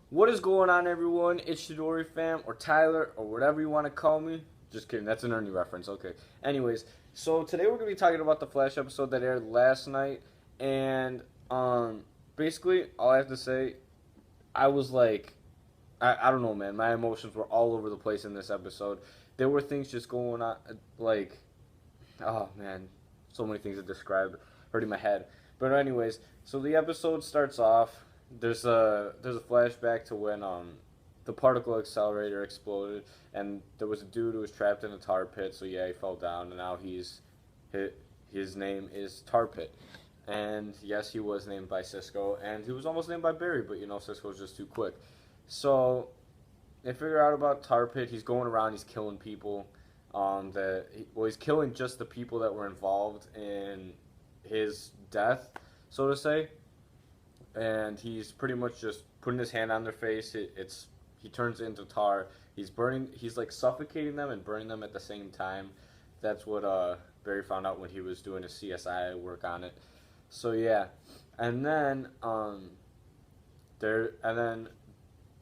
What is going on, everyone? It's Shidori fam, or Tyler, or whatever you want to call me. Just kidding, that's an Ernie reference. Okay. Anyways, so today we're gonna be talking about the Flash episode that aired last night, and basically all I have to say, I was like, I don't know, man. My emotions were all over the place in this episode. There were things just going on, like, oh man, so many things to describe, hurting my head. But anyways, so the episode starts off. There's a flashback to when the particle accelerator exploded, and there was a dude who was trapped in a tar pit. So yeah, he fell down, and now his name is Tar Pit. And yes, he was named by Cisco, and he was almost named by Barry, but Cisco was just too quick. So they figure out about Tar Pit. He's going around, he's killing people. He's killing just the people that were involved in his death, so to say. And he's pretty much just putting his hand on their face. He turns into tar. He's burning. He's like suffocating them and burning them at the same time. That's what Barry found out when he was doing his CSI work on it. So yeah, and then and then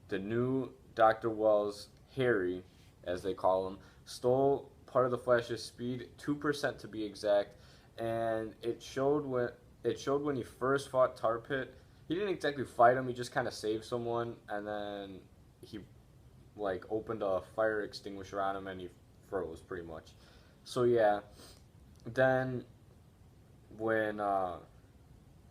the new Dr. Wells, Harry, as they call him, stole part of the Flash's speed, 2% to be exact, and it showed when he first fought Tar Pit. He didn't exactly fight him; he just kind of saved someone, and then he like opened a fire extinguisher on him, and he froze pretty much. So yeah, then when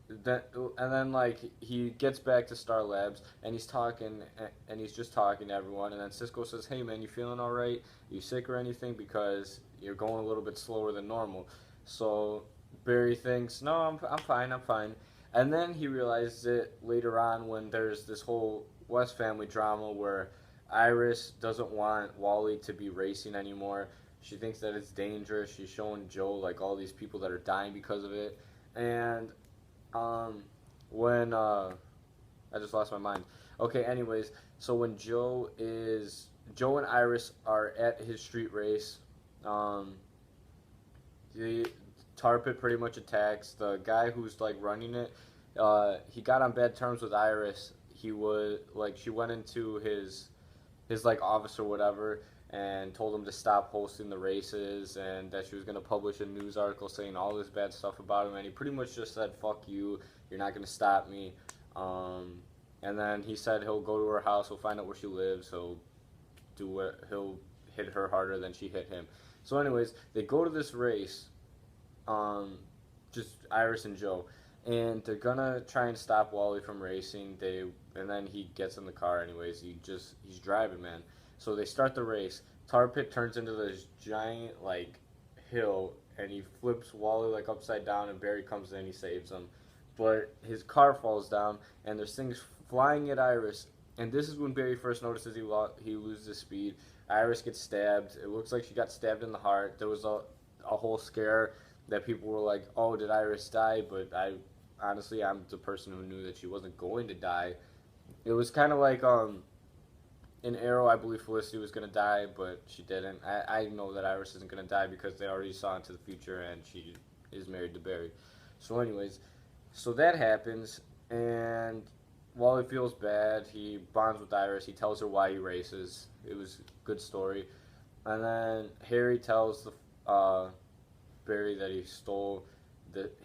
then and then like he gets back to Star Labs and he's talking and he's just talking to everyone, and then Cisco says, "Hey man, you feeling all right? You sick or anything? Because you're going a little bit slower than normal." So Barry thinks, "No, I'm fine, I'm fine." And then he realizes it later on when there's this whole West family drama where Iris doesn't want Wally to be racing anymore. She thinks that it's dangerous. She's showing Joe like all these people that are dying because of it. And um, when I just lost my mind. Okay, anyways, so when Joe and Iris are at his street race, um, the Tar Pit pretty much attacks the guy who's like running it. He got on bad terms with Iris. He was like she went into his like office or whatever and told him to stop hosting the races and that she was going to publish a news article saying all this bad stuff about him, and he pretty much just said, "Fuck you, you're not going to stop me." And then he said he'll go to her house, he'll find out where she lives, he'll hit her harder than she hit him. So anyways, they go to this race, um, just Iris and Joe, and they're gonna try and stop Wally from racing. And then he gets in the car anyways. He's driving, man. So they start the race. Tar Pit turns into this giant like hill, and he flips Wally like upside down, and Barry comes in, he saves him. But his car falls down, and there's things flying at Iris. And this is when Barry first notices he loses speed. Iris gets stabbed. It looks like she got stabbed in the heart. There was a whole scare that people were like, "Oh, did Iris die?" But I'm the person who knew that she wasn't going to die. It was kind of like in Arrow, I believe Felicity was gonna die, but she didn't. I know that Iris isn't gonna die because they already saw into the future, and she is married to Barry. So, anyways, so that happens, and Wally feels bad. He bonds with Iris. He tells her why he races. It was a good story. And then Harry tells Barry that he stole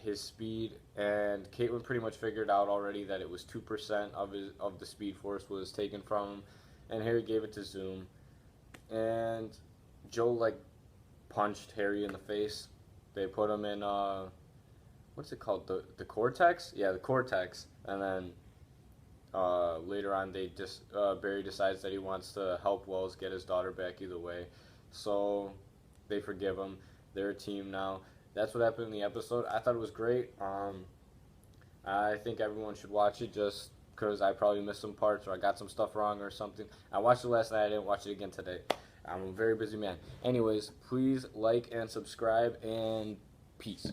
his speed, and Caitlin pretty much figured out already that it was 2% of the Speed Force was taken from him, and Harry gave it to Zoom, and Joe like punched Harry in the face. They put him in what's it called, the Cortex? Yeah, the Cortex, and then later on Barry decides that he wants to help Wells get his daughter back either way, so they forgive him. They're a team now. That's what happened in the episode. I thought it was great. I think everyone should watch it just because I probably missed some parts or I got some stuff wrong or something. I watched it last night. I didn't watch it again today. I'm a very busy man. Anyways, please like and subscribe, and peace.